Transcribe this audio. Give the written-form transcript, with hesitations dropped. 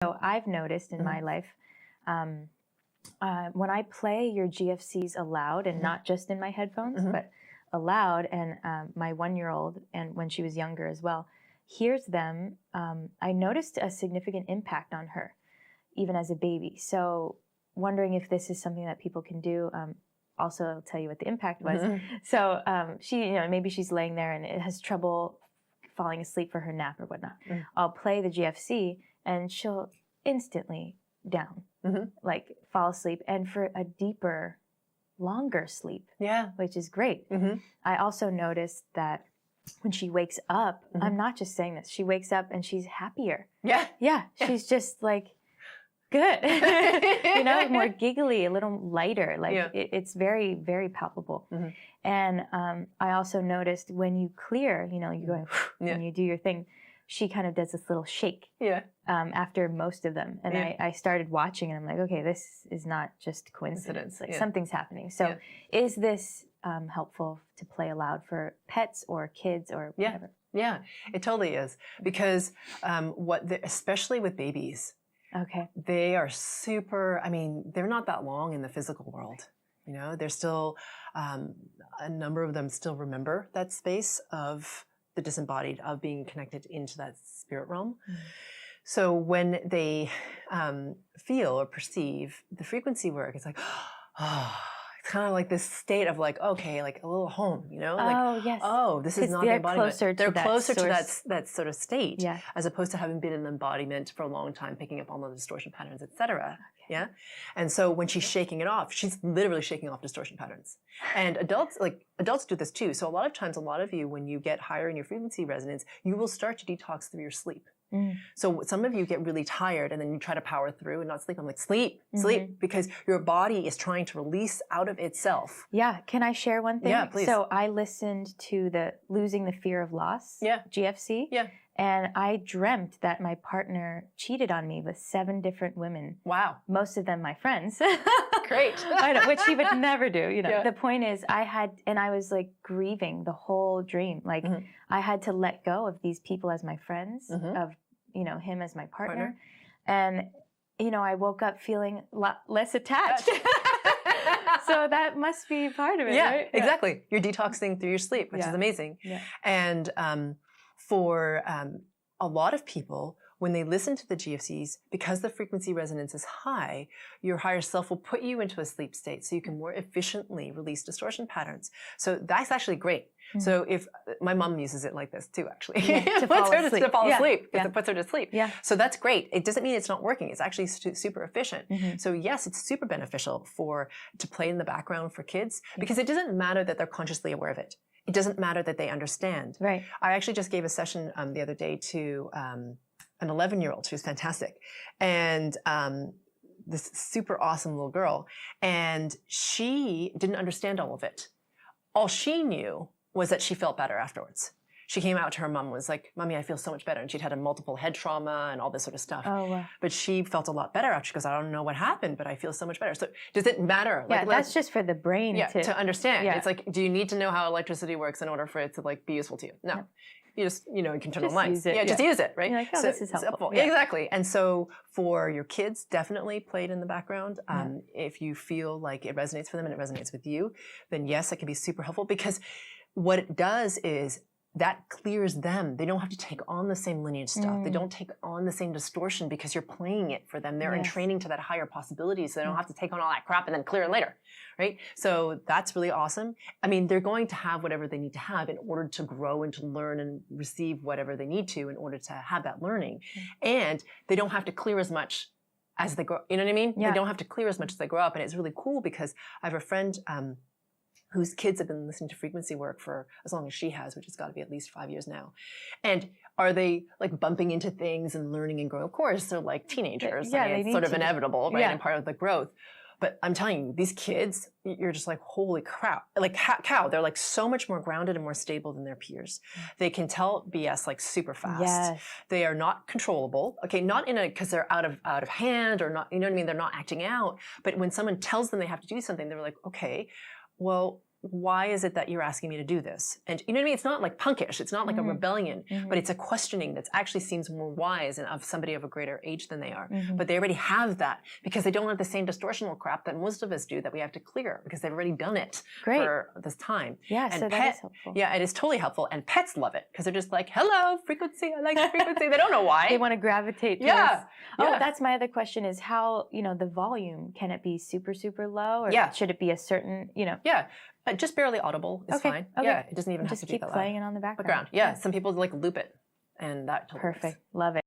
So I've noticed in my life, when I play your GFCs aloud, and not just in my headphones, but aloud, and my 1-year-old, and when she was younger as well, hears them, I noticed a significant impact on her, even as a baby. So wondering if this is something that people can do. Also, I'll tell you what the impact was. So she, maybe she's laying there and it has trouble falling asleep for her nap or whatnot. I'll play the GFC and she'll instantly down, like fall asleep, and for a deeper, longer sleep, which is great. I also noticed that when she wakes up, I'm not just saying this, she wakes up and she's happier. She's just like, good. More giggly, a little lighter. Like it's very, very palpable. And I also noticed when you clear, you're going, when you do your thing, she kind of does this little shake after most of them. And I started watching and I'm like, okay, this is not just coincidence. Like something's happening. So is this helpful to play aloud for pets or kids or whatever? Yeah, it totally is. Because especially with babies, they are super, they're not that long in the physical world. They're still, a number of them still remember that space of the disembodied, of being connected into that spirit realm. So when they feel or perceive the frequency work, it's like, it's kind of like this state of like, okay, like a little home, this is not the embodiment. They're closer to that sort of state, as opposed to having been in embodiment for a long time, picking up all the distortion patterns, etc. And so when she's shaking it off, she's literally shaking off distortion patterns. And adults do this too. So a lot of times, a lot of you, when you get higher in your frequency resonance, you will start to detox through your sleep. So some of you get really tired and then you try to power through and not sleep. I'm like, sleep, because your body is trying to release out of itself. Can I share one thing? Yeah, please. So I listened to the Losing the Fear of Loss, GFC. And I dreamt that my partner cheated on me with 7 different women. Wow. Most of them my friends. Great. I know, which he would never do. The point is I was like grieving the whole dream. Like I had to let go of these people as my friends, of, him as my partner. And, I woke up feeling a lot less attached. So that must be part of it, right? Exactly. You're detoxing through your sleep, which is amazing. And for a lot of people, when they listen to the GFCs, because the frequency resonance is high, your higher self will put you into a sleep state so you can more efficiently release distortion patterns. So that's actually great. So if my mom uses it like this too, actually, to fall asleep. To fall asleep, because it puts her to sleep. So that's great. It doesn't mean it's not working. It's actually super efficient. So yes, it's super beneficial to play in the background for kids, because it doesn't matter that they're consciously aware of it. It doesn't matter that they understand. Right. I actually just gave a session the other day to an 11-year-old. She was fantastic. And this super awesome little girl. And she didn't understand all of it. All she knew was that she felt better afterwards. She came out to her mom and was like, Mommy, I feel so much better. And she'd had a multiple head trauma and all this sort of stuff. Oh, wow. But she felt a lot better after. She goes, I don't know what happened, but I feel so much better. So does it matter? That's just for the brain to understand. It's like, do you need to know how electricity works in order for it to be useful to you? No. You just, you can turn on lights. Just use it, right? You're like, this is helpful. Exactly. And so for your kids, definitely play it in the background. If you feel like it resonates for them and it resonates with you, then yes, it can be super helpful, because what it does is that clears them. They don't have to take on the same lineage stuff. They don't take on the same distortion because you're playing it for them. They're in training to that higher possibility, so they don't have to take on all that crap and then clear it later, right? So that's really awesome. They're going to have whatever they need to have in order to grow and to learn and receive whatever they need to in order to have that learning. And they don't have to clear as much as they grow. You know what I mean? They don't have to clear as much as they grow up. And it's really cool because I have a friend whose kids have been listening to frequency work for as long as she has, which has got to be at least 5 years now. And are they bumping into things and learning and growing? Of course, they're like teenagers. It's sort of inevitable, right? And part of the growth. But I'm telling you, these kids, you're just like, holy crap. Like cow, they're so much more grounded and more stable than their peers. They can tell BS super fast. They are not controllable. Okay, not because they're out of hand or not, you know what I mean? They're not acting out. But when someone tells them they have to do something, they're like, okay, well, why is it that you're asking me to do this? And you know what I mean? It's not like punkish. It's not like a rebellion, but it's a questioning that actually seems more wise and of somebody of a greater age than they are. But they already have that because they don't have the same distortional crap that most of us do that we have to clear because they've already done it for this time. Yeah, and so that is helpful. Yeah, it is totally helpful. And pets love it because they're just like, hello, frequency. I like frequency. They don't know why. They want to gravitate towards. Oh, that's my other question is how, you know, the volume, can it be super, super low or should it be a certain, you know? Yeah. Just barely audible is fine. Okay. Yeah, it doesn't even have to be that loud. Just keep playing it on the background. Yeah, some people like loop it, and that totally Perfect. works. Love it.